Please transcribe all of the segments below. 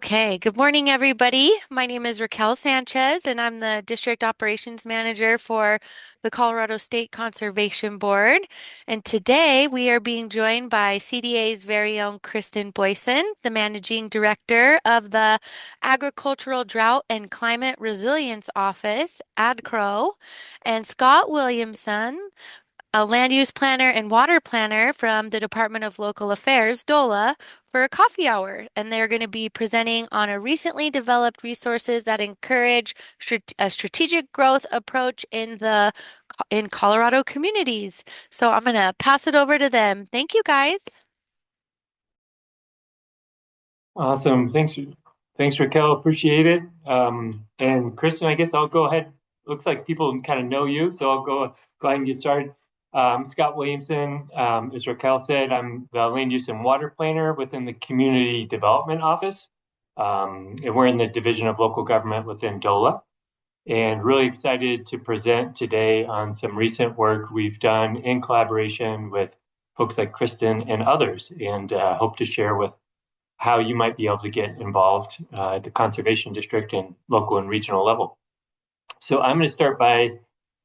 Okay, good morning, everybody. My name is Raquel Sanchez, and I'm the District Operations Manager for the Colorado State Conservation Board. And today we are being joined by CDA's very own Kristen Boysen, the Managing Director of the Agricultural Drought and Climate Resilience Office, ADCRO, and Scott Williamson, a land use planner and water planner from the Department of Local Affairs, DOLA, for a coffee hour. And they're going to be presenting on a recently developed resources that encourage a strategic growth approach in Colorado communities. So I'm going to pass it over to them. Thank you, guys. Awesome. Thanks, Raquel. Appreciate it. And Kristen, I guess I'll go ahead. Looks like people kind of know you, so I'll go ahead and get started. Scott Williamson, as Raquel said, I'm the land use and water planner within the Community Development Office. And we're in the Division of Local Government within DOLA. And really excited to present today on some recent work we've done in collaboration with folks like Kristen and others, and hope to share with how you might be able to get involved at the conservation district and local and regional level. So I'm going to start by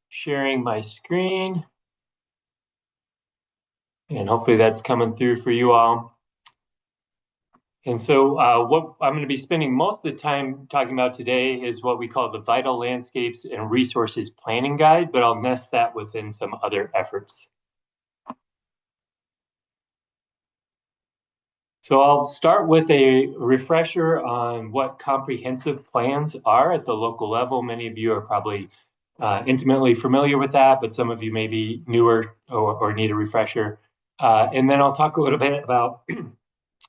sharing my screen, and hopefully that's coming through for you all. And so what I'm going to be spending most of the time talking about today is what we call the Vital Landscapes and Resources Planning Guide, but I'll nest that within some other efforts. So I'll start with a refresher on what comprehensive plans are at the local level. Many of you are probably intimately familiar with that, but some of you may be newer or need a refresher. And then I'll talk a little bit about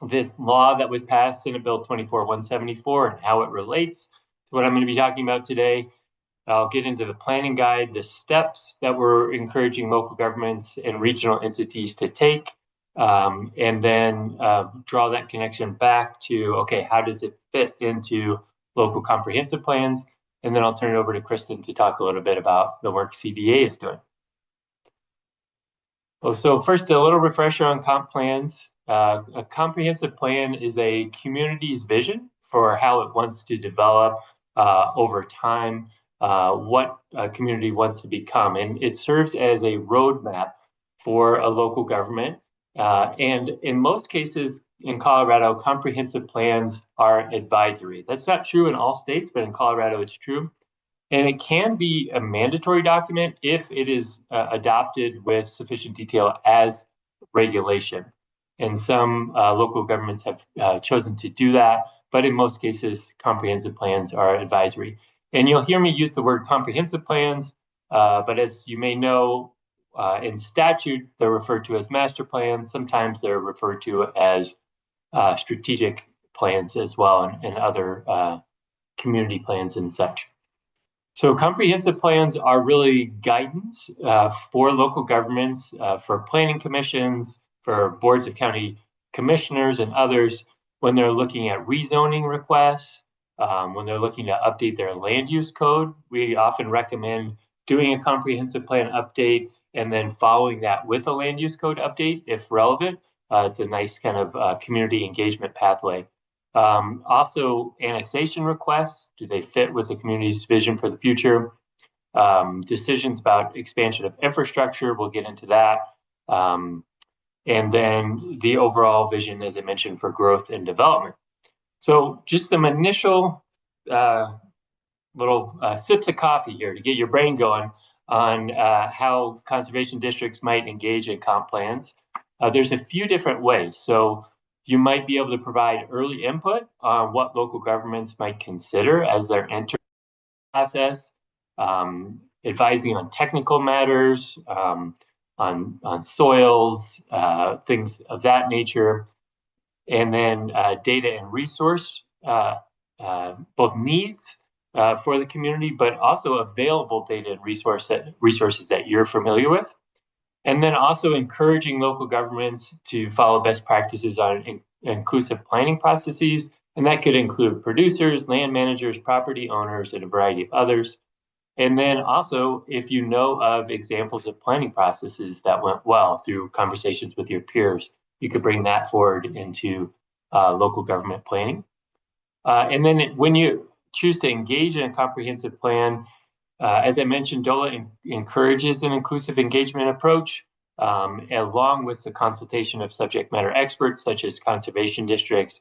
this law that was passed, Senate Bill 24-174, and how it relates to what I'm going to be talking about today. I'll get into the planning guide, the steps that we're encouraging local governments and regional entities to take, and then draw that connection back to, okay, how does it fit into local comprehensive plans? And then I'll turn it over to Kristen to talk a little bit about the work CDA is doing. So first, a little refresher on comp plans. A comprehensive plan is a community's vision for how it wants to develop over time, what a community wants to become. And it serves as a roadmap for a local government. And in most cases in Colorado, comprehensive plans are advisory. That's not true in all states, but in Colorado, it's true. And it can be a mandatory document if it is adopted with sufficient detail as regulation. And some local governments have chosen to do that, but in most cases, comprehensive plans are advisory. And you'll hear me use the word comprehensive plans, but as you may know, in statute, they're referred to as master plans. Sometimes they're referred to as strategic plans as well, and other community plans and such. So comprehensive plans are really guidance for local governments, for planning commissions, for boards of county commissioners and others when they're looking at rezoning requests, when they're looking to update their land use code. We often recommend doing a comprehensive plan update and then following that with a land use code update if relevant. It's a nice kind of community engagement pathway. Also, annexation requests, do they fit with the community's vision for the future? Decisions about expansion of infrastructure, we'll get into that. And then the overall vision, as I mentioned, for growth and development. So just some initial little sips of coffee here to get your brain going on how conservation districts might engage in comp plans. There's a few different ways. So you might be able to provide early input on what local governments might consider as their entry process, advising on technical matters, on soils, things of that nature, and then data and resource, both needs for the community, but also available data and resources that you're familiar with. And then also encouraging local governments to follow best practices on inclusive planning processes. And that could include producers, land managers, property owners, and a variety of others. And then also, if you know of examples of planning processes that went well through conversations with your peers, you could bring that forward into local government planning. And then when you choose to engage in a comprehensive plan, as I mentioned, DOLA encourages an inclusive engagement approach, along with the consultation of subject matter experts such as conservation districts.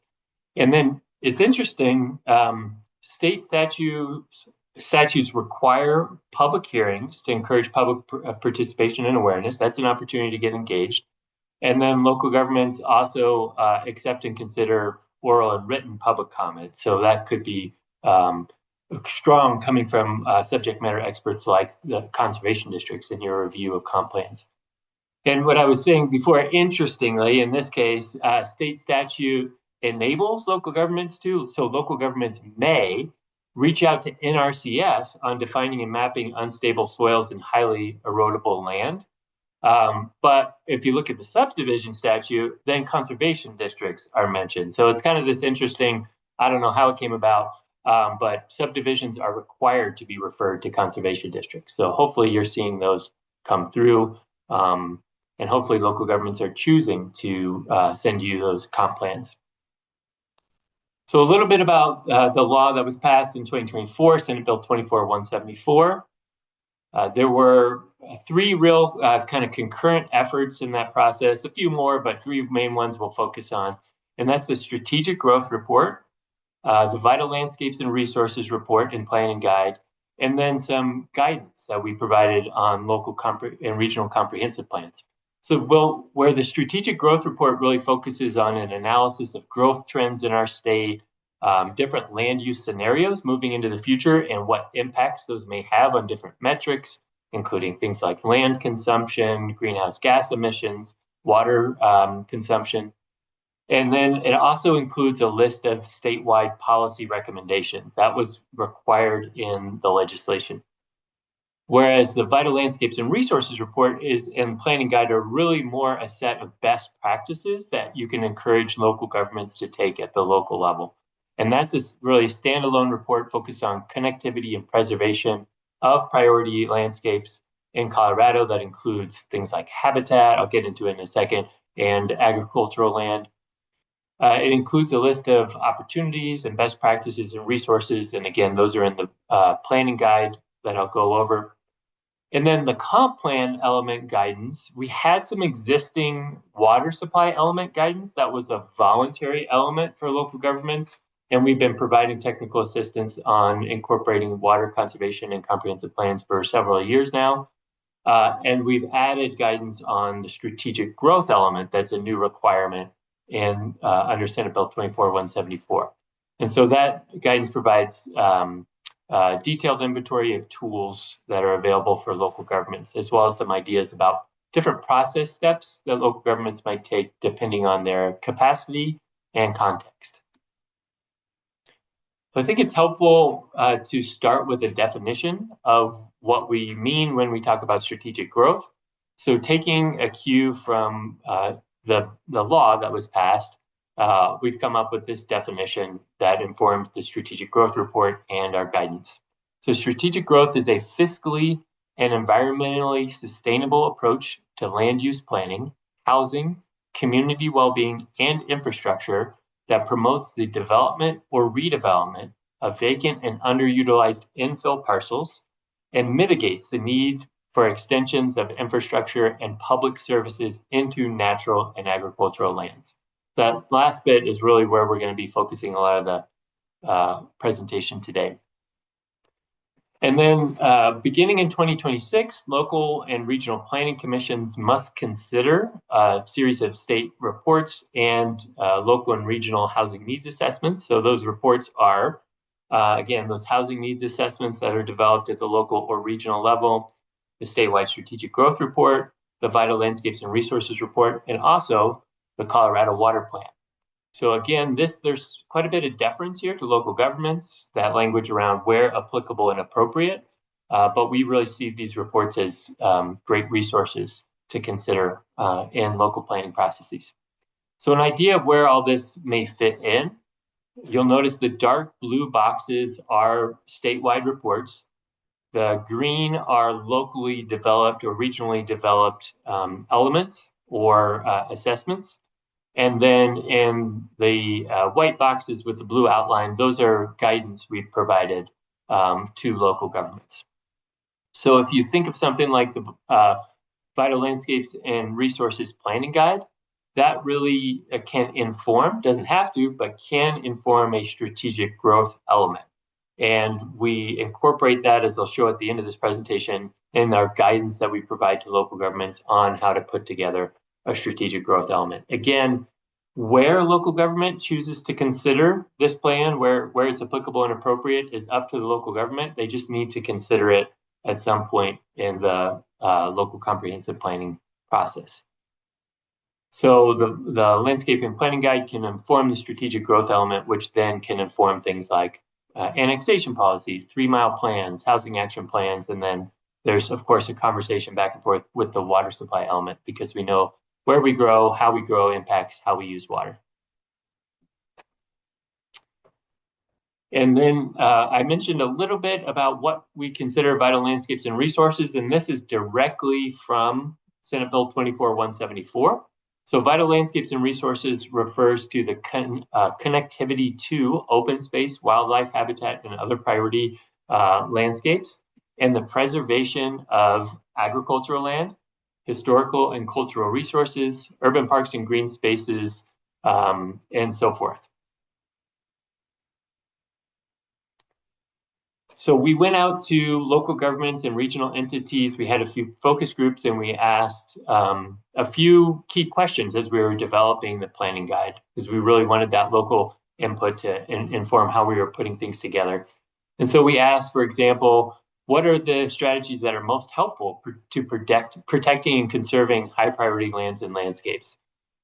And then it's interesting, state statutes require public hearings to encourage public participation and awareness. That's an opportunity to get engaged. And then local governments also accept and consider oral and written public comment. So that could be strong coming from subject matter experts like the conservation districts in your review of comp plans. And what I was saying before, interestingly, in this case, state statute enables local governments to, so local governments may reach out to NRCS on defining and mapping unstable soils and highly erodible land. But if you look at the subdivision statute, then conservation districts are mentioned. So it's kind of this interesting, I don't know how it came about, but subdivisions are required to be referred to conservation districts. So hopefully you're seeing those come through. And hopefully local governments are choosing to send you those comp plans. So a little bit about the law that was passed in 2024, Senate Bill 24-174. There were three real kind of concurrent efforts in that process, a few more, but three main ones we'll focus on. And that's the Strategic Growth Report, the Vital Landscapes and Resources Report and Planning Guide, and then some guidance that we provided on local and regional comprehensive plans. So where the Strategic Growth Report really focuses on an analysis of growth trends in our state, different land use scenarios moving into the future and what impacts those may have on different metrics, including things like land consumption, greenhouse gas emissions, water consumption. And then it also includes a list of statewide policy recommendations. That was required in the legislation. Whereas the Vital Landscapes and Resources Report and Planning Guide are really more a set of best practices that you can encourage local governments to take at the local level. And that's really a standalone report focused on connectivity and preservation of priority landscapes in Colorado. That includes things like habitat, I'll get into it in a second, and agricultural land. It includes a list of opportunities and best practices and resources. And again, those are in the planning guide that I'll go over. And then the comp plan element guidance, we had some existing water supply element guidance that was a voluntary element for local governments. And we've been providing technical assistance on incorporating water conservation and comprehensive plans for several years now. And we've added guidance on the strategic growth element. That's a new requirement in under Senate Bill 24-174. And so that guidance provides detailed inventory of tools that are available for local governments, as well as some ideas about different process steps that local governments might take depending on their capacity and context. I think it's helpful to start with a definition of what we mean when we talk about strategic growth. So taking a cue from the law that was passed, we've come up with this definition that informs the Strategic Growth Report and our guidance. So strategic growth is a fiscally and environmentally sustainable approach to land use planning, housing, community well-being, and infrastructure that promotes the development or redevelopment of vacant and underutilized infill parcels and mitigates the need for extensions of infrastructure and public services into natural and agricultural lands. That last bit is really where we're going to be focusing a lot of the presentation today. And then beginning in 2026, local and regional planning commissions must consider a series of state reports and local and regional housing needs assessments. So those reports are, again, those housing needs assessments that are developed at the local or regional level, the statewide strategic growth report, the vital landscapes and resources report, and also the Colorado Water Plan. So again, there's quite a bit of deference here to local governments, that language around where applicable and appropriate, but we really see these reports as great resources to consider in local planning processes. So an idea of where all this may fit in, you'll notice the dark blue boxes are statewide reports. The green are locally developed or regionally developed elements or assessments. And then in the white boxes with the blue outline, those are guidance we've provided to local governments. So if you think of something like the Vital Landscapes and Resources Planning Guide, that really can inform, doesn't have to, but can inform a strategic growth element. And we incorporate that, as I'll show at the end of this presentation, in our guidance that we provide to local governments on how to put together a strategic growth element. Again, where local government chooses to consider this plan, where it's applicable and appropriate, is up to the local government. They just need to consider it at some point in the local comprehensive planning process. So the landscaping planning guide can inform the strategic growth element, which then can inform things like annexation policies, 3-mile plans, housing action plans, and then there's, of course, a conversation back and forth with the water supply element because we know where we grow, how we grow impacts how we use water. And then I mentioned a little bit about what we consider vital landscapes and resources, and this is directly from Senate Bill 24-174. So vital landscapes and resources refers to the connectivity to open space, wildlife habitat, and other priority landscapes, and the preservation of agricultural land, historical and cultural resources, urban parks and green spaces, and so forth. So we went out to local governments and regional entities. We had a few focus groups and we asked a few key questions as we were developing the planning guide because we really wanted that local input to inform how we were putting things together. And so we asked, for example, what are the strategies that are most helpful to protecting and conserving high priority lands and landscapes?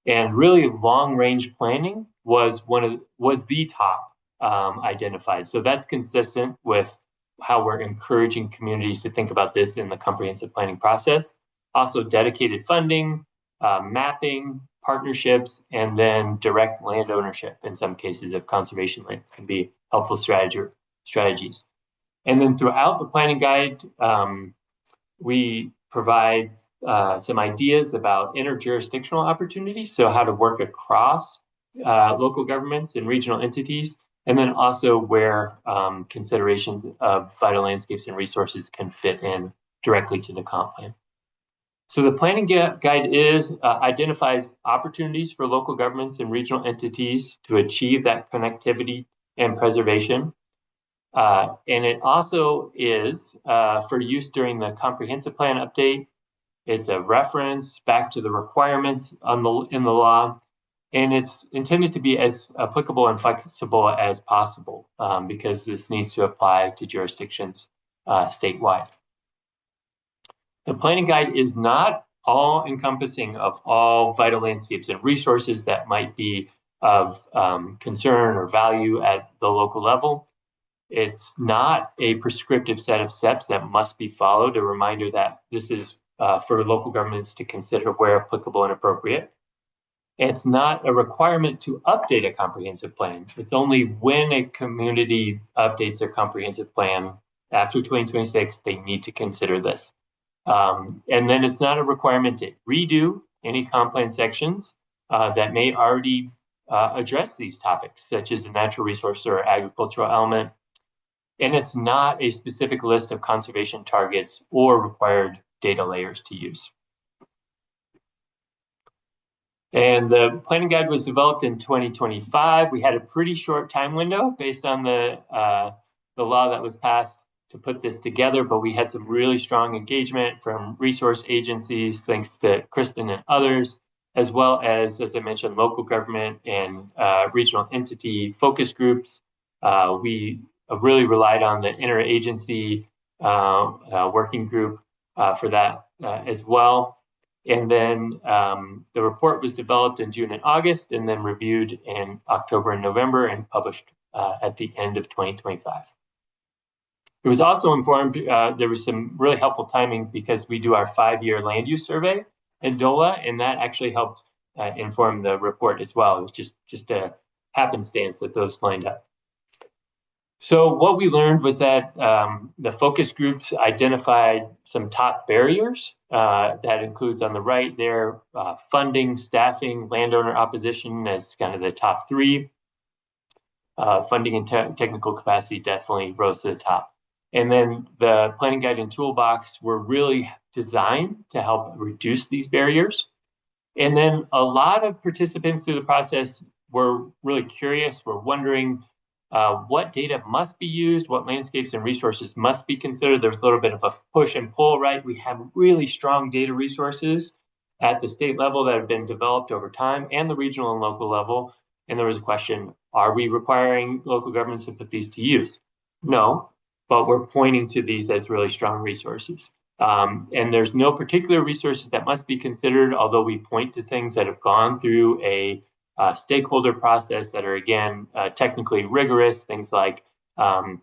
And really long range planning was the top identified. So that's consistent with how we're encouraging communities to think about this in the comprehensive planning process. Also dedicated funding, mapping, partnerships, and then direct land ownership in some cases of conservation lands can be helpful strategies. And then throughout the planning guide, we provide some ideas about interjurisdictional opportunities, so how to work across local governments and regional entities, and then also where considerations of vital landscapes and resources can fit in directly to the comp plan. So the planning guide identifies opportunities for local governments and regional entities to achieve that connectivity and preservation. And it also is for use during the comprehensive plan update. It's a reference back to the requirements in the law. And it's intended to be as applicable and flexible as possible because this needs to apply to jurisdictions statewide. The planning guide is not all encompassing of all vital landscapes and resources that might be of concern or value at the local level. It's not a prescriptive set of steps that must be followed. A reminder that this is for local governments to consider where applicable and appropriate. It's not a requirement to update a comprehensive plan. It's only when a community updates their comprehensive plan after 2026, they need to consider this. And then it's not a requirement to redo any comp plan sections that may already address these topics, such as a natural resource or agricultural element. And it's not a specific list of conservation targets or required data layers to use. And the planning guide was developed in 2025. We had a pretty short time window based on the law that was passed to put this together, but we had some really strong engagement from resource agencies, thanks to Kristen and others, as well as I mentioned, local government and regional entity focus groups. We really relied on the interagency working group for that as well. And then the report was developed in June and August, and then reviewed in October and November, and published at the end of 2025. It was also informed, there was some really helpful timing because we do our 5-year land use survey at DOLA, and that actually helped inform the report as well. It was just a happenstance that those lined up. So what we learned was that the focus groups identified some top barriers. That includes on the right there, funding, staffing, landowner opposition as kind of the top three. Funding and technical capacity definitely rose to the top. And then the planning guide and toolbox were really designed to help reduce these barriers. And then a lot of participants through the process were really curious, were wondering what data must be used, what landscapes and resources must be considered. There's a little bit of a push and pull, right? We have really strong data resources at the state level that have been developed over time and the regional and local level. And there was a question, are we requiring local governments to put these to use? No, but we're pointing to these as really strong resources. And there's no particular resources that must be considered, although we point to things that have gone through a stakeholder process that are, again, technically rigorous, things like high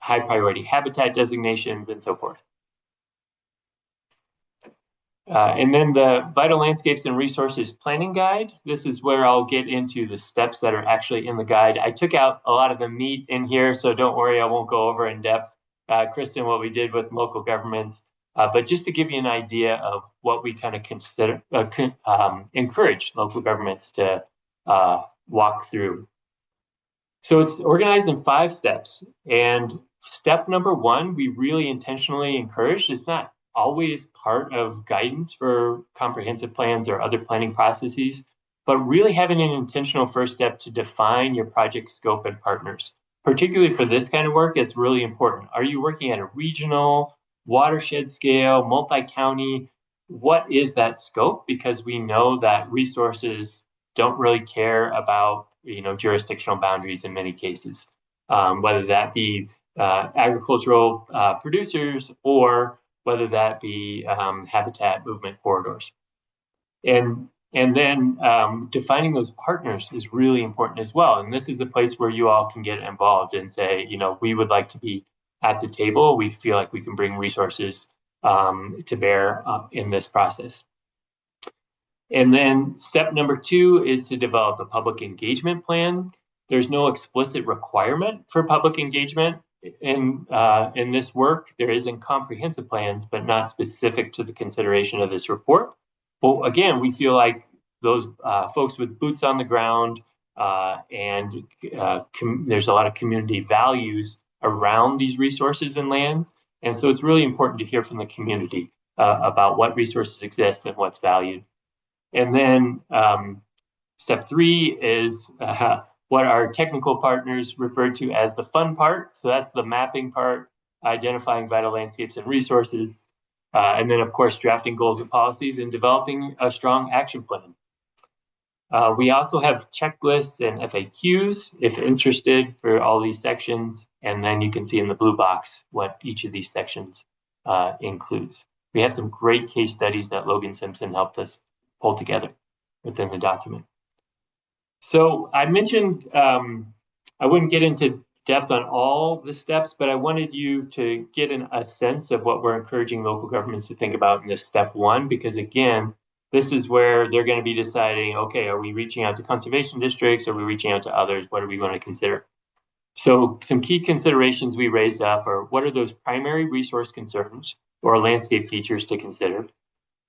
priority habitat designations and so forth. And then the Vital Landscapes and Resources Planning Guide. This is where I'll get into the steps that are actually in the guide. I took out a lot of the meat in here, so don't worry, I won't go over in depth, Kristen, what we did with local governments. But just to give you an idea of what we kind of consider, encourage local governments to walk through. So it's organized in 5 steps. And step number 1, we really intentionally encourage. It's not always part of guidance for comprehensive plans or other planning processes, but really having an intentional first step to define your project scope and partners. Particularly for this kind of work, it's really important. Are you working at a regional, watershed scale, multi-county? What is that scope? Because we know that resources don't really care about, jurisdictional boundaries in many cases, whether that be agricultural producers or whether that be habitat movement corridors. And then defining those partners is really important as well. And this is a place where you all can get involved and say, we would like to be at the table. We feel like we can bring resources to bear in this process. And then step number 2 is to develop a public engagement plan. There's no explicit requirement for public engagement in this work. There is in comprehensive plans, but not specific to the consideration of this report. But again, we feel like those folks with boots on the ground and there's a lot of community values around these resources and lands. And so it's really important to hear from the community about what resources exist and what's valued. And then step 3 is what our technical partners refer to as the fun part. So that's the mapping part, identifying vital landscapes and resources, and then, of course, drafting goals and policies and developing a strong action plan. We also have checklists and FAQs if interested for all these sections. And then you can see in the blue box what each of these sections includes. We have some great case studies that Logan Simpson helped us pull together within the document. So I mentioned I wouldn't get into depth on all the steps, but I wanted you to get a sense of what we're encouraging local governments to think about in this step 1, because again, this is where they're going to be deciding, okay, are we reaching out to conservation districts? Are we reaching out to others? What are we going to consider? So some key considerations we raised up are, what are those primary resource concerns or landscape features to consider?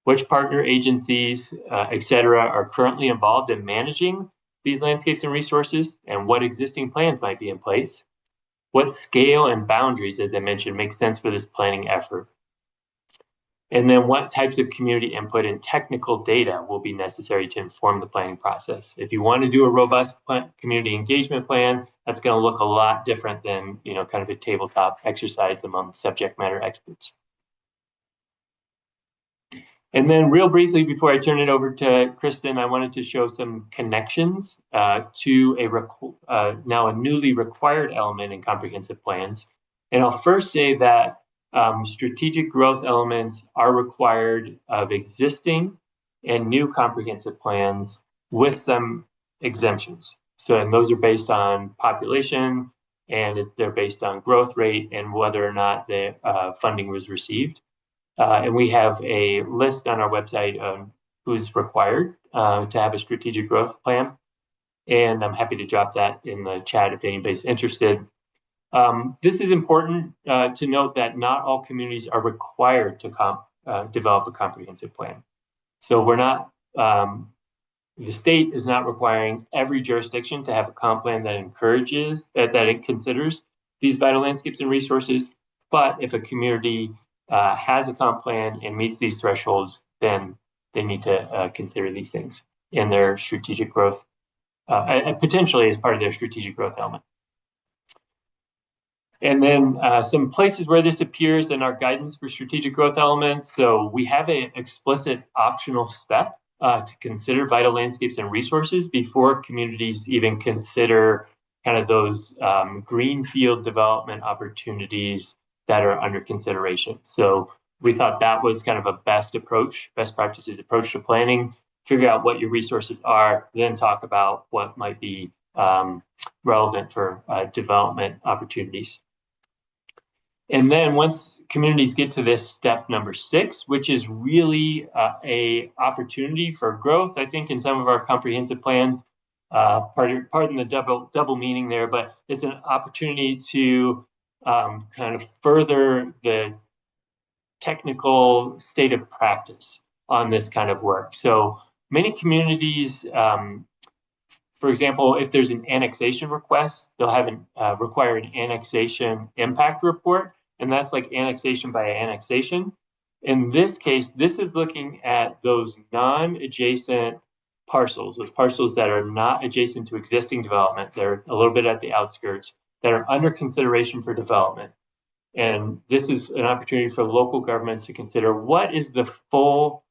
Which partner agencies, et cetera, are currently involved in managing these landscapes and resources, and what existing plans might be in place? What scale and boundaries, as I mentioned, make sense for this planning effort? And then what types of community input and technical data will be necessary to inform the planning process? If you want to do a robust community engagement plan, that's going to look a lot different than, kind of a tabletop exercise among subject matter experts. And then real briefly, before I turn it over to Kristen, I wanted to show some connections to now a newly required element in comprehensive plans. And I'll first say that strategic growth elements are required of existing and new comprehensive plans with some exemptions. So, and those are based on population, and they're based on growth rate and whether or not the funding was received. And we have a list on our website on who's required to have a strategic growth plan. And I'm happy to drop that in the chat if anybody's interested. This is important to note that not all communities are required to develop a comprehensive plan. So we're not, the state is not requiring every jurisdiction to have a comp plan that encourages, that it considers these vital landscapes and resources. But if a community has a comp plan and meets these thresholds, then they need to consider these things in their strategic growth, potentially as part of their strategic growth element. And then some places where this appears in our guidance for strategic growth elements. So we have an explicit optional step to consider vital landscapes and resources before communities even consider kind of those greenfield development opportunities that are under consideration. So we thought that was kind of a best practices approach to planning. Figure out what your resources are, then talk about what might be relevant for development opportunities. And then once communities get to this step number 6, which is really a opportunity for growth, I think in some of our comprehensive plans, pardon the double meaning there, but it's an opportunity to kind of further the technical state of practice on this kind of work. So many communities, for example, if there's an annexation request, they'll have require an annexation impact report, and that's like annexation by annexation. In this case, this is looking at those non-adjacent parcels, those parcels that are not adjacent to existing development. They're a little bit at the outskirts that are under consideration for development. And this is an opportunity for local governments to consider what is the full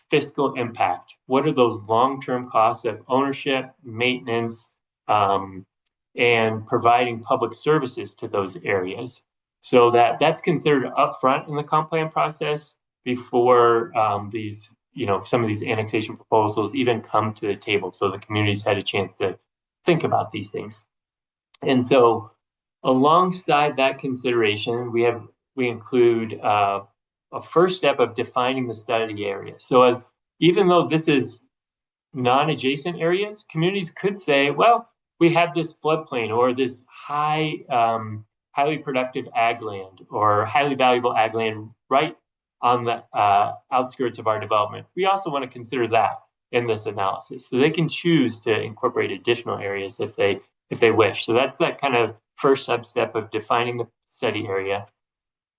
fiscal impact? What are those long-term costs of ownership, maintenance, and providing public services to those areas? So that's considered upfront in the comp plan process before these, some of these annexation proposals even come to the table. So the community's had a chance to think about these things. And so alongside that consideration, we include a first step of defining the study area. So even though this is non-adjacent areas, communities could say, well, we have this floodplain or this highly productive ag land or highly valuable ag land right on the outskirts of our development. We also want to consider that in this analysis. So they can choose to incorporate additional areas if they wish. So that's that kind of first substep of defining the study area.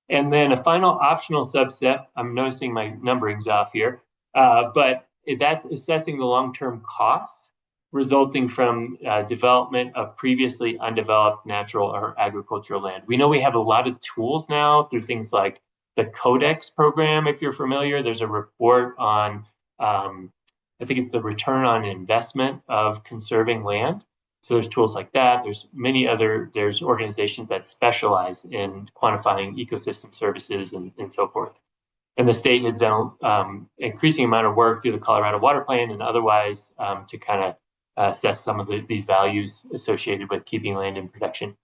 And then a final optional subset, I'm noticing my numbering's off here, but that's assessing the long-term costs resulting from development of previously undeveloped natural or agricultural land. We know we have a lot of tools now through things like the Codex program, if you're familiar. There's a report on, I think it's the return on investment of conserving land. So there's tools like that. There's organizations that specialize in quantifying ecosystem services and so forth. And the state has done increasing amount of work through the Colorado Water Plan and otherwise to kind of assess some of these values associated with keeping land in protection.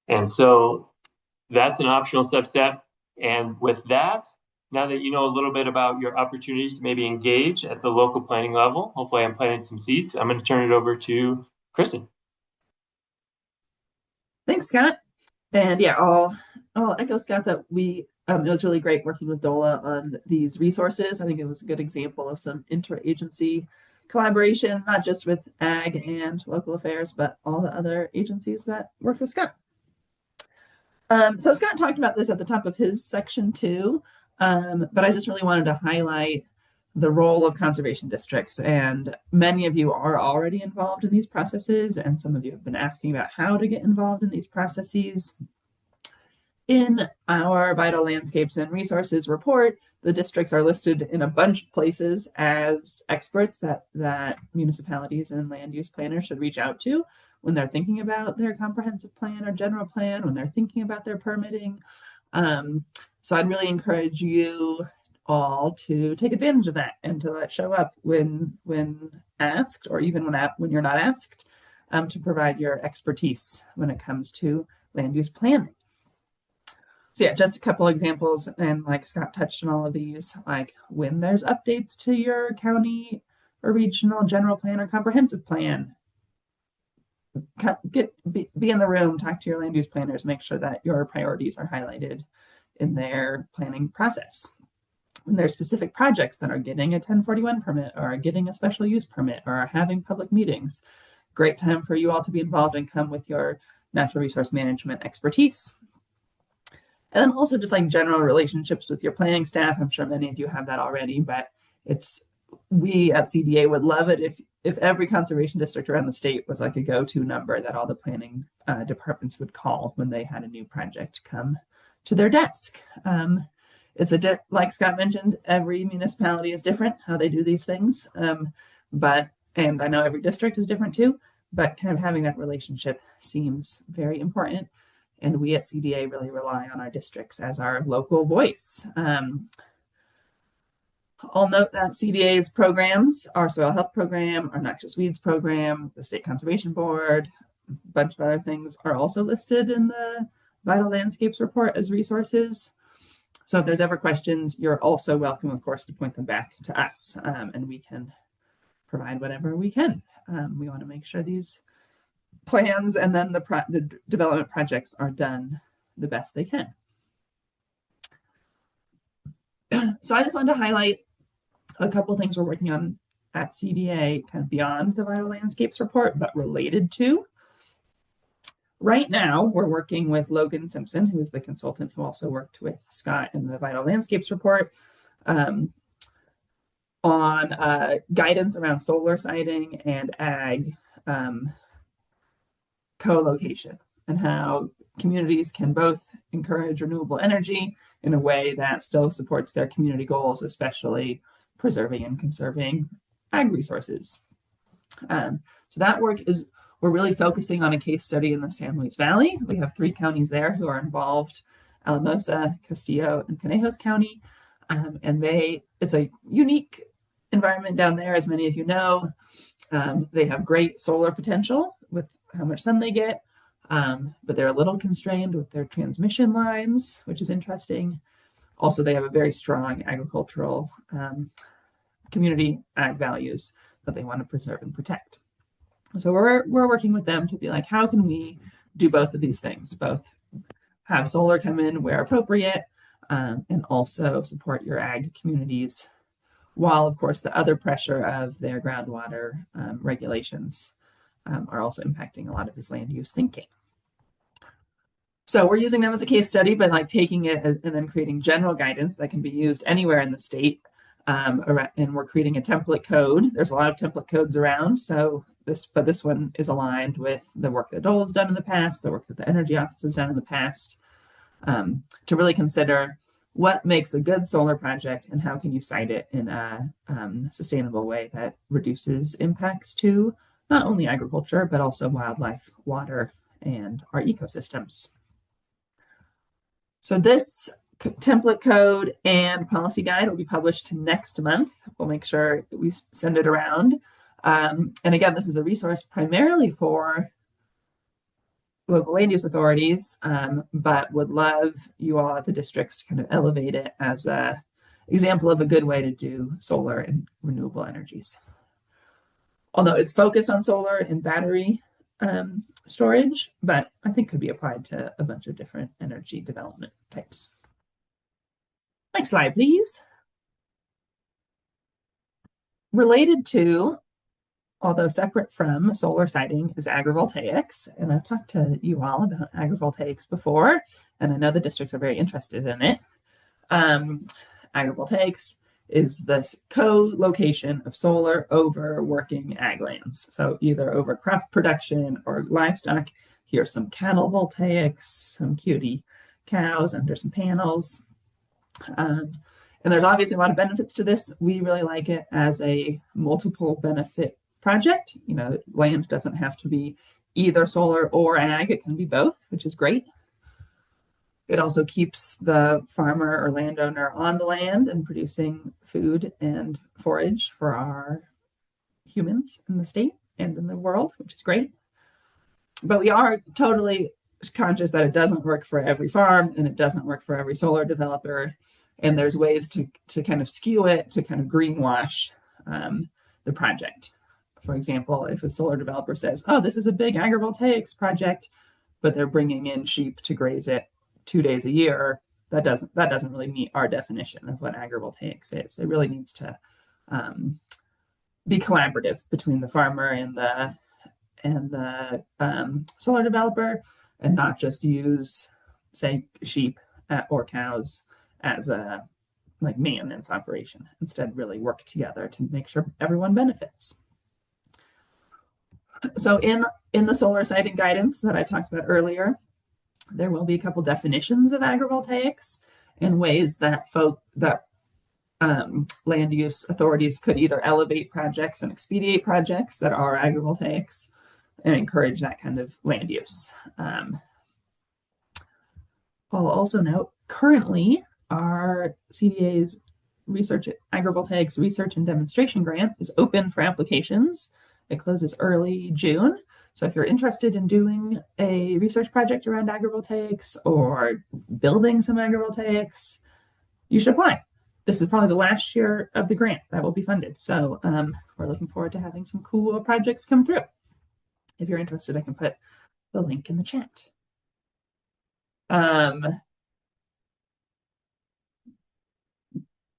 And so that's an optional substep. And with that, now that you know a little bit about your opportunities to maybe engage at the local planning level, hopefully I'm planting some seeds. I'm going to turn it over to Kristen. Thanks, Scott. And yeah, I'll echo Scott that it was really great working with DOLA on these resources. I think it was a good example of some interagency collaboration, not just with ag and local affairs, but all the other agencies that worked with Scott. So Scott talked about this at the top of his section too, but I just really wanted to highlight the role of conservation districts. And many of you are already involved in these processes, and some of you have been asking about how to get involved in these processes. In our Vital Landscapes and Resources report, the districts are listed in a bunch of places as experts that municipalities and land use planners should reach out to when they're thinking about their comprehensive plan or general plan, when they're thinking about their permitting. So I'd really encourage you all to take advantage of that and to let show up when asked, or even when you're not asked, to provide your expertise when it comes to land use planning. So yeah, just a couple examples, and like Scott touched on all of these, like when there's updates to your county or regional general plan or comprehensive plan. Be in the room, talk to your land use planners, make sure that your priorities are highlighted in their planning process. When there's specific projects that are getting a 1041 permit or are getting a special use permit or are having public meetings, great time for you all to be involved and come with your natural resource management expertise. And then also just like general relationships with your planning staff. I'm sure many of you have that already, but we at CDA would love it if every conservation district around the state was like a go-to number that all the planning departments would call when they had a new project come to their desk. Like Scott mentioned, every municipality is different how they do these things. And I know every district is different too, but kind of having that relationship seems very important. And we at CDA really rely on our districts as our local voice. I'll note that CDA's programs, our soil health program, our noxious weeds program, the State Conservation Board, a bunch of other things are also listed in the Vital Landscapes report as resources. So if there's ever questions, you're also welcome, of course, to point them back to us, and we can provide whatever we can. We want to make sure these plans and then the development projects are done the best they can. So I just wanted to highlight a couple of things we're working on at CDA, kind of beyond the Vital Landscapes report, but related to. Right now, we're working with Logan Simpson, who is the consultant who also worked with Scott in the Vital Landscapes report, on guidance around solar siting and ag co-location, and how communities can both encourage renewable energy in a way that still supports their community goals, especially preserving and conserving ag resources. So that work is, we're really focusing on a case study in the San Luis Valley. We have 3 counties there who are involved: Alamosa, Castillo, and Conejos County. And it's a unique environment down there, as many of you know. They have great solar potential with how much sun they get, but they're a little constrained with their transmission lines, which is interesting. Also, they have a very strong agricultural community ag values that they want to preserve and protect. So we're working with them to be like, how can we do both of these things? Both have solar come in where appropriate, and also support your ag communities, while of course the other pressure of their groundwater regulations are also impacting a lot of this land use thinking. So we're using them as a case study, but like taking it and then creating general guidance that can be used anywhere in the state. And we're creating a template code. There's a lot of template codes around. So this one is aligned with the work that DOLA has done in the past, the work that the Energy Office has done in the past, to really consider what makes a good solar project and how can you site it in a sustainable way that reduces impacts to not only agriculture, but also wildlife, water, and our ecosystems. So this template code and policy guide will be published next month. We'll make sure we send it around. And again, this is a resource primarily for local land use authorities, but would love you all at the districts to kind of elevate it as an example of a good way to do solar and renewable energies. Although it's focused on solar and battery storage, but I think could be applied to a bunch of different energy development types. Next slide, please. Related to, although separate from solar siting, is agrivoltaics. And I've talked to you all about agrivoltaics before, and I know the districts are very interested in it. Agrivoltaics is this co-location of solar over working ag lands. So either over crop production or livestock. Here's some cattle voltaics, some cutie cows under some panels. And there's obviously a lot of benefits to this. We really like it as a multiple benefit project. You know, land doesn't have to be either solar or ag. It can be both, which is great. It also keeps the farmer or landowner on the land and producing food and forage for our humans in the state and in the world, which is great. But we are totally conscious that it doesn't work for every farm and it doesn't work for every solar developer. And there's ways to kind of skew it, to kind of greenwash the project. For example, if a solar developer says, oh, this is a big agrivoltaics project, but they're bringing in sheep to graze it 2 days a year, that doesn't really meet our definition of what agrivoltaics is. It really needs to be collaborative between the farmer and the solar developer, and not just use, say, sheep or cows as a like maintenance operation. Instead, really work together to make sure everyone benefits. So in the solar siting guidance that I talked about earlier, there will be a couple definitions of agrivoltaics and ways that land use authorities could either elevate projects and expedite projects that are agrivoltaics and encourage that kind of land use. I'll also note, currently, our CDA's agrivoltaics research and demonstration grant is open for applications. It closes early June. So if you're interested in doing a research project around agrivoltaics or building some agrivoltaics, you should apply. This is probably the last year of the grant that will be funded. So we're looking forward to having some cool projects come through. If you're interested, I can put the link in the chat.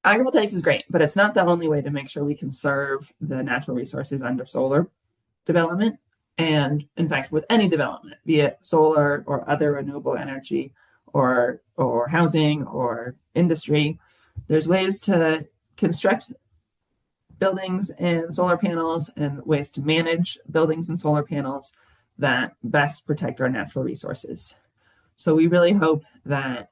Agrivoltaics is great, but it's not the only way to make sure we conserve the natural resources under solar development. And in fact, with any development, be it solar or other renewable energy or housing or industry, there's ways to construct buildings and solar panels and ways to manage buildings and solar panels that best protect our natural resources. So we really hope that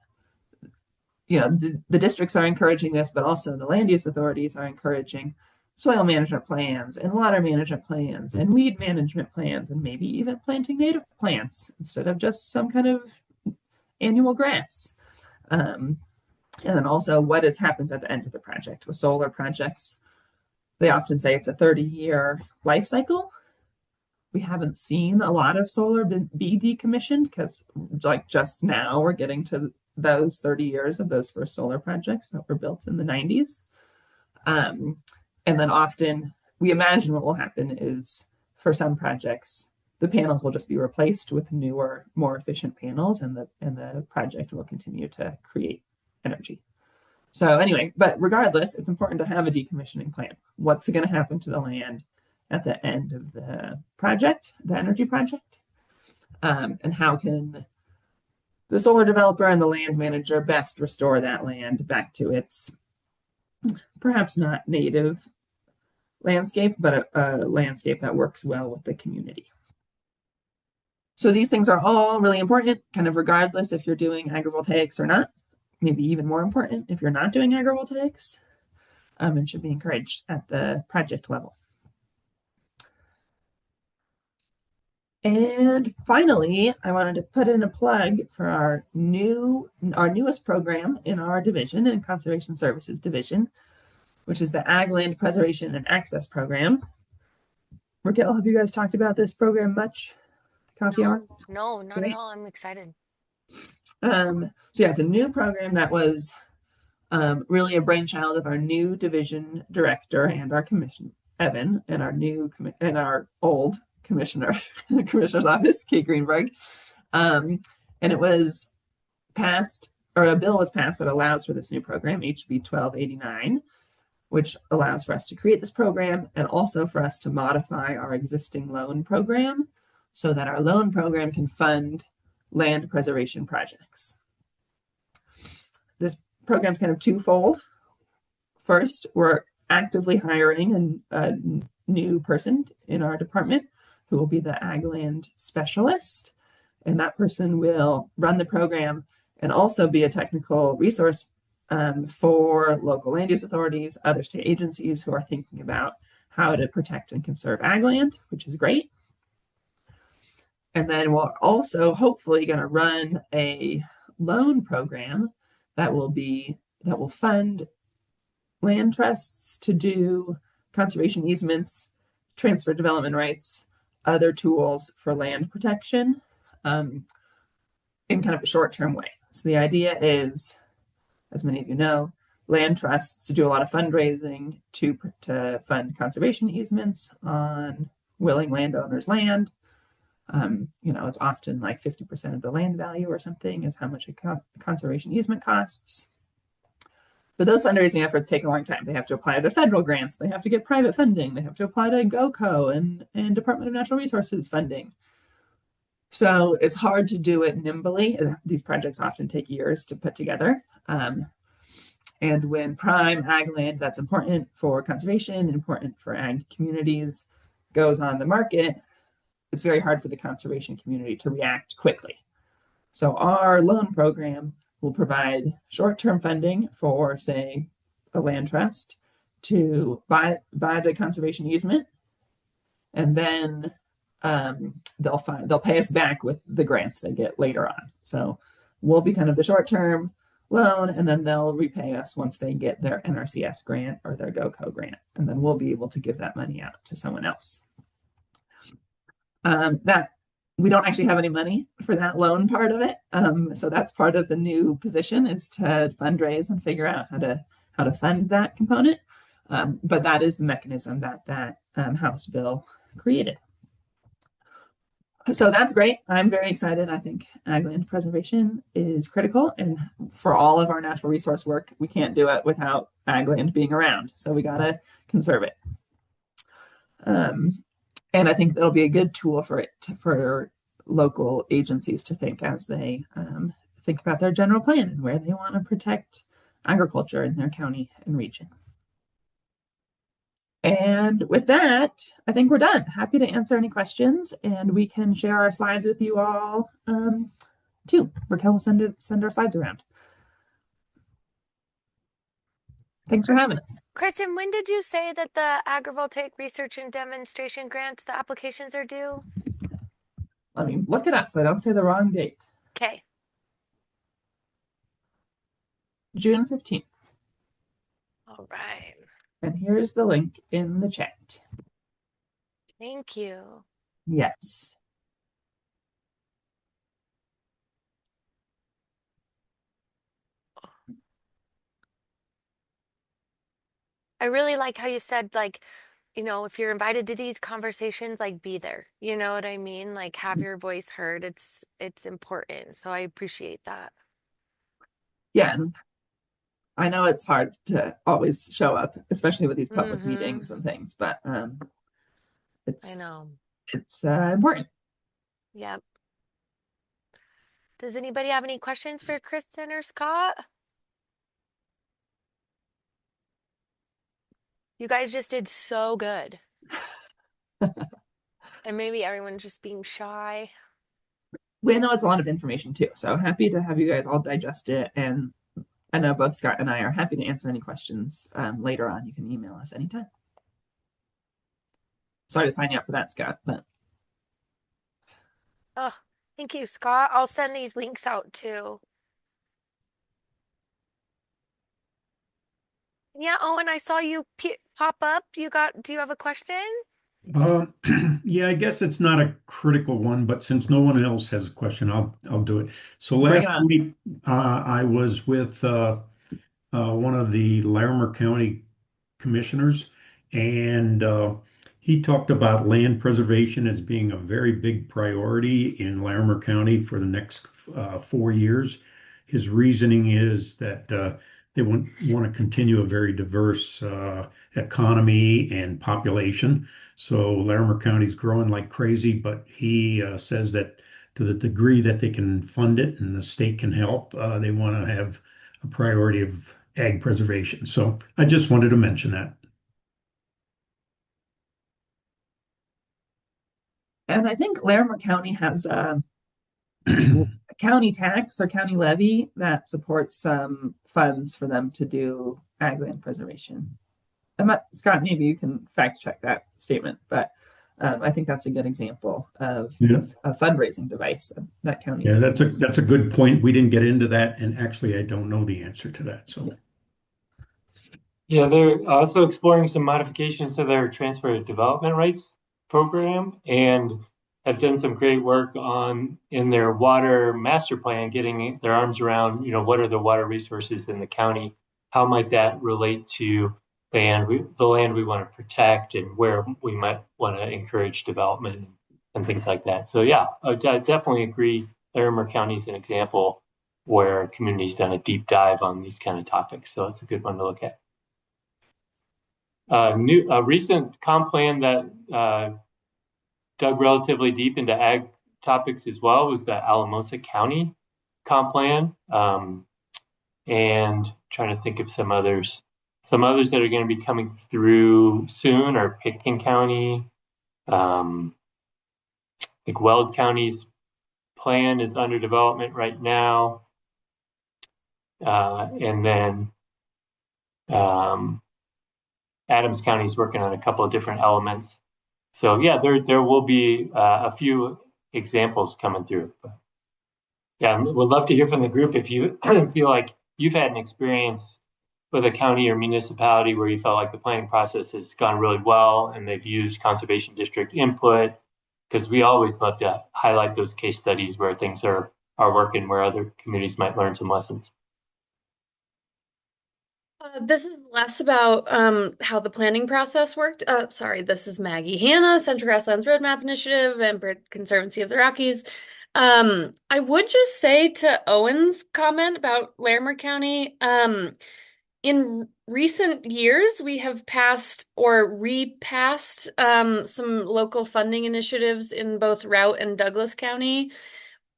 the districts are encouraging this, but also the land use authorities are encouraging soil management plans and water management plans and weed management plans, and maybe even planting native plants instead of just some kind of annual grass. And then also what happens at the end of the project. With solar projects, they often say it's a 30-year life cycle. We haven't seen a lot of solar be decommissioned because just now we're getting to those 30 years of those first solar projects that were built in the 90s. And then often we imagine what will happen is for some projects, the panels will just be replaced with newer, more efficient panels, and the project will continue to create energy. So anyway, but regardless, it's important to have a decommissioning plan. What's going to happen to the land at the end of the project, the energy project? And how can the solar developer and the land manager best restore that land back to its perhaps not native landscape, but a landscape that works well with the community. So these things are all really important, kind of regardless if you're doing agrivoltaics or not, maybe even more important if you're not doing agrivoltaics, and should be encouraged at the project level. And finally, I wanted to put in a plug for our newest program in our division, in Conservation Services Division, which is the Ag Land Preservation and Access Program. Raquel, have you guys talked about this program much? Coffee hour? No, not at all. I'm excited. So yeah, it's a new program that was really a brainchild of our new division director and our commission, Evan, and our old commissioner, the commissioner's office, Kate Greenberg. And it was passed, or a bill was passed that allows for this new program, HB 1289, which allows for us to create this program and also for us to modify our existing loan program so that our loan program can fund land preservation projects. This program is kind of twofold. First, we're actively hiring a new person in our department who will be the ag land specialist, and that person will run the program and also be a technical resource for local land use authorities, other state agencies who are thinking about how to protect and conserve ag land, which is great. And then we're also hopefully going to run a loan program that will fund land trusts to do conservation easements, transfer development rights, other tools for land protection in kind of a short-term way. So the idea is, as many of you know, land trusts do a lot of fundraising to fund conservation easements on willing landowners' land. It's often like 50% of the land value or something is how much a conservation easement costs. But those fundraising efforts take a long time. They have to apply to federal grants. They have to get private funding. They have to apply to GOCO and Department of Natural Resources funding. So it's hard to do it nimbly. These projects often take years to put together. And when prime ag land that's important for conservation, important for ag communities, goes on the market, it's very hard for the conservation community to react quickly. So our loan program will provide short-term funding for, say, a land trust to buy the conservation easement, and then they'll pay us back with the grants they get later on. So we'll be kind of the short-term loan, and then they'll repay us once they get their NRCS grant or their GOCO grant, and then we'll be able to give that money out to someone else. That we don't actually have any money for that loan part of it, so that's part of the new position, is to fundraise and figure out how to fund that component. But that is the mechanism that House bill created. So that's great. I'm very excited. I think ag land preservation is critical, and for all of our natural resource work, we can't do it without ag land being around. So we got to conserve it. And I think that'll be a good tool for local agencies to think as they think about their general plan and where they want to protect agriculture in their county and region. And with that, I think we're done. Happy to answer any questions, and we can share our slides with you all too. Raquel will send our slides around. Thanks for having us. Kristen, when did you say that the agrivoltaic research and demonstration grants, the applications are due? Let me look it up so I don't say the wrong date. Okay. June 15th. All right. And here's the link in the chat. Thank you. Yes. I really like how you said, like, if you're invited to these conversations, like, be there. You know what I mean? Like, have your voice heard. It's important. So I appreciate that. Yeah. And I know it's hard to always show up, especially with these public meetings and things, but I it's know. It's important. Yep. Does anybody have any questions for Kristen or Scott? You guys just did so good. And maybe everyone's just being shy. We know it's a lot of information too, so happy to have you guys all digest it. And I know both Scott and I are happy to answer any questions later on. You can email us anytime. Sorry to sign you up for that, Scott, but. Oh, thank you, Scott. I'll send these links out too. Yeah. Oh, and I saw you pop up. Do you have a question? Yeah, I guess it's not a critical one, but since no one else has a question, I'll do it. So Bring last it on. week, I was with one of the Larimer County commissioners, and he talked about land preservation as being a very big priority in Larimer County for the next 4 years. His reasoning is that they want to continue a very diverse economy and population. So Larimer County is growing like crazy, but he says that to the degree that they can fund it and the state can help, they want to have a priority of ag preservation. So I just wanted to mention that. And I think Larimer County has a county tax or county levy that supports some funds for them to do ag land preservation. Scott, maybe you can fact check that statement, but I think that's a good example of a fundraising device that counties. Yeah, that's a good point. We didn't get into that, and actually, I don't know the answer to that. So. Yeah, they're also exploring some modifications to their transfer development rights program and have done some great work in their water master plan, getting their arms around, what are the water resources in the county how might that relate to the land we want to protect and where we might want to encourage development and things like that. So yeah, I definitely agree. Larimer County is an example where a community's done a deep dive on these kind of topics. So it's a good one to look at. A recent comp plan that dug relatively deep into ag topics as well was the Alamosa County comp plan. And trying to think of some others. Some others that are going to be coming through soon are Pitkin County. I think Weld County's plan is under development right now. And then Adams County is working on a couple of different elements. So yeah, there will be a few examples coming through. But yeah, would love to hear from the group if you feel like you've had an experience with a county or municipality where you felt like the planning process has gone really well and they've used conservation district input, because we always love to highlight those case studies where things are working, where other communities might learn some lessons. This is less about how the planning process worked. Sorry, this is Maggie Hanna, Central Grasslands Roadmap Initiative and Conservancy of the Rockies. I would just say to Owen's comment about Larimer County, in recent years, we have passed or repassed some local funding initiatives in both Routt and Douglas County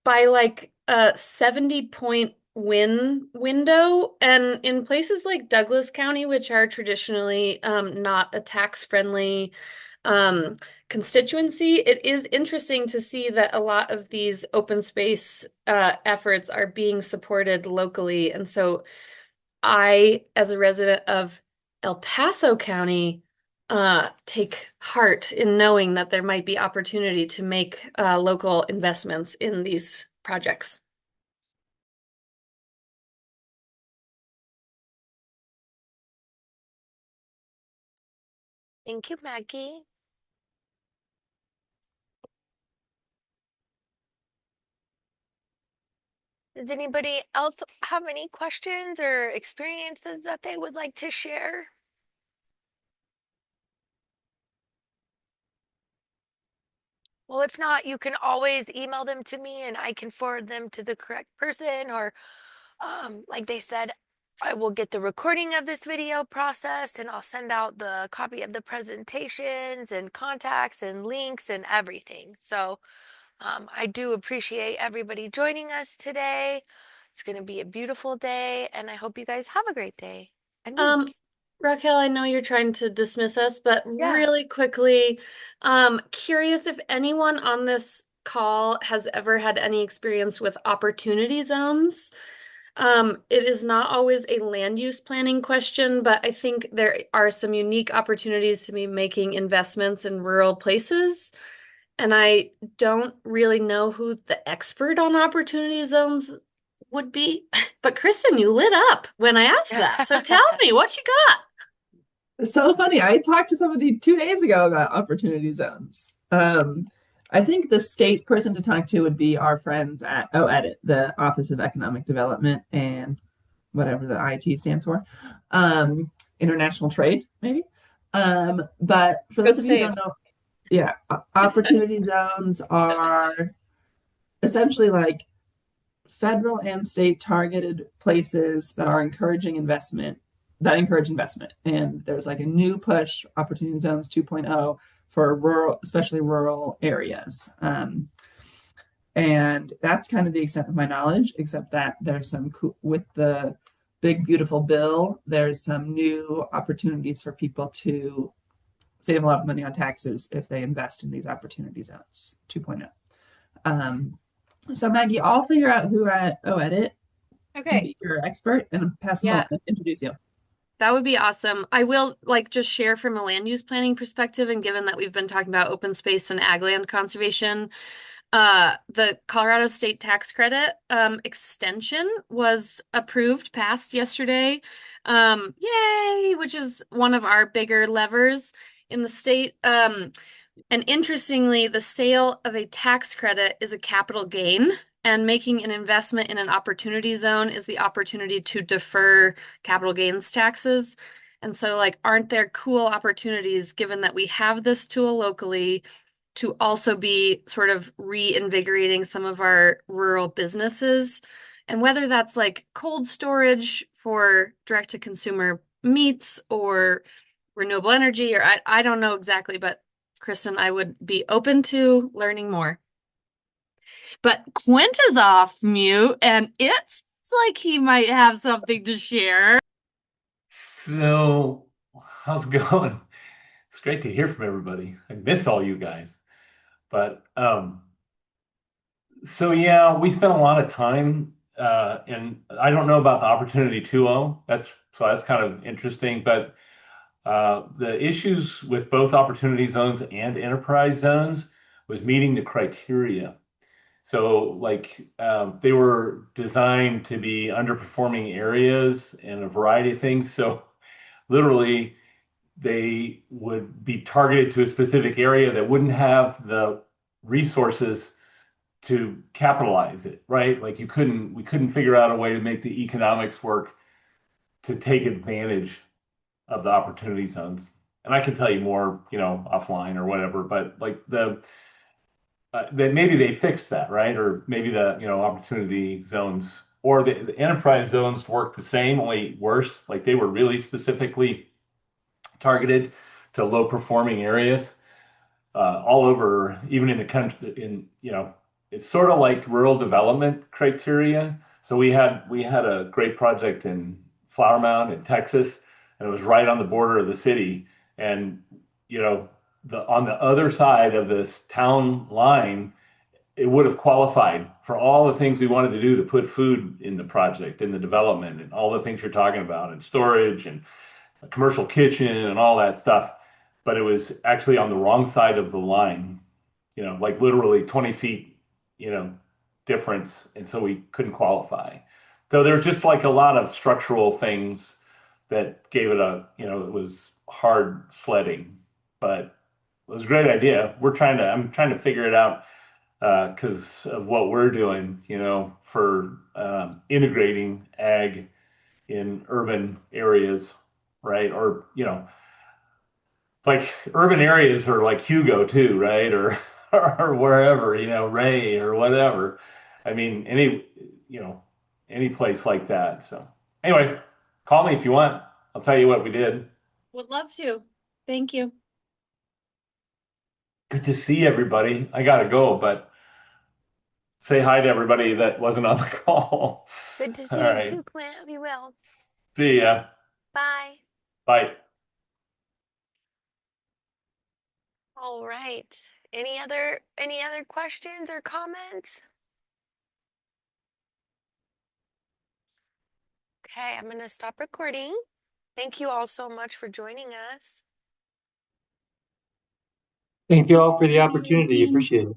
by like a 70-point win window. And in places like Douglas County, which are traditionally not a tax-friendly constituency, it is interesting to see that a lot of these open space efforts are being supported locally. And so I, as a resident of El Paso County, take heart in knowing that there might be opportunity to make local investments in these projects. Thank you, Maggie. Does anybody else have any questions or experiences that they would like to share? Well, if not, you can always email them to me and I can forward them to the correct person, or like they said, I will get the recording of this video processed and I'll send out the copy of the presentations and contacts and links and everything. So I do appreciate everybody joining us today. It's going to be a beautiful day, and I hope you guys have a great day and week. Raquel, I know you're trying to dismiss us, but Yeah. really quickly, curious if anyone on this call has ever had any experience with opportunity zones. It is not always a land use planning question, but I think there are some unique opportunities to be making investments in rural places. And I don't really know who the expert on opportunity zones would be. But Kristen, you lit up when I asked that. So tell me what you got. It's so funny. I talked to somebody 2 days ago about opportunity zones. I think the state person to talk to would be our friends at OEDIT, the Office of Economic Development and whatever the IT stands for. International Trade, maybe. But for those of you who don't know, yeah, opportunity zones are essentially like federal and state targeted places that are encouraging investment, that encourage investment. And there's like a new push, Opportunity Zones 2.0, for rural, especially rural areas. And that's kind of the extent of my knowledge, except that there's some, with the big, beautiful bill, there's some new opportunities for people to save a lot of money on taxes if they invest in these Opportunity Zones 2.0. So Maggie, I'll figure out who at OEDIT can be your expert and pass them on and introduce you. That would be awesome. I will just share from a land use planning perspective, and given that we've been talking about open space and ag land conservation, the Colorado state tax credit extension was passed yesterday. Yay, which is one of our bigger levers in the state. And interestingly, the sale of a tax credit is a capital gain. and making an investment in an opportunity zone is the opportunity to defer capital gains taxes. And so, like, aren't there cool opportunities, given that we have this tool locally, to also be sort of reinvigorating some of our rural businesses? And whether that's like cold storage for direct to consumer meats or renewable energy, or I don't know exactly, but Kristen, I would be open to learning more. But Quint is off mute, and it seems like he might have something to share. So, how's it going? It's great to hear from everybody. I miss all you guys. But so yeah, we spent a lot of time, and I don't know about the Opportunity 2.0. That's kind of interesting. But the issues with both opportunity zones and enterprise zones was meeting the criteria. So, like, they were designed to be underperforming areas and a variety of things. So, literally, they would be targeted to a specific area that wouldn't have the resources to capitalize it, right? Like, we couldn't figure out a way to make the economics work to take advantage of the opportunity zones. And I can tell you more, offline or whatever, but like that maybe they fixed that, right? Or maybe the, opportunity zones or the enterprise zones work the same, only worse. Like they were really specifically targeted to low performing areas all over, even in the country. It's sort of like rural development criteria. So we had a great project in Flower Mound in Texas, and it was right on the border of the city. And on the other side of this town line, it would have qualified for all the things we wanted to do to put food in the project, in the development, and all the things you're talking about, and storage and a commercial kitchen and all that stuff. But it was actually on the wrong side of the line, like literally 20 feet, difference. And so we couldn't qualify. So there's just like a lot of structural things that gave it it was hard sledding, but it was a great idea. I'm trying to figure it out because of what we're doing, for integrating ag in urban areas, right? Or, like urban areas are like Hugo too, right? Or or wherever, Ray or whatever. I mean, any place like that. So anyway, call me if you want. I'll tell you what we did. Would love to. Thank you. Good to see everybody. I gotta go, but say hi to everybody that wasn't on the call. Good to All see you right. too, Quint. We will. See ya. Bye. Bye. All right. Any other questions or comments? Okay, I'm going to stop recording. Thank you all so much for joining us. Thank you all for the Thanks, opportunity. team. Appreciate it.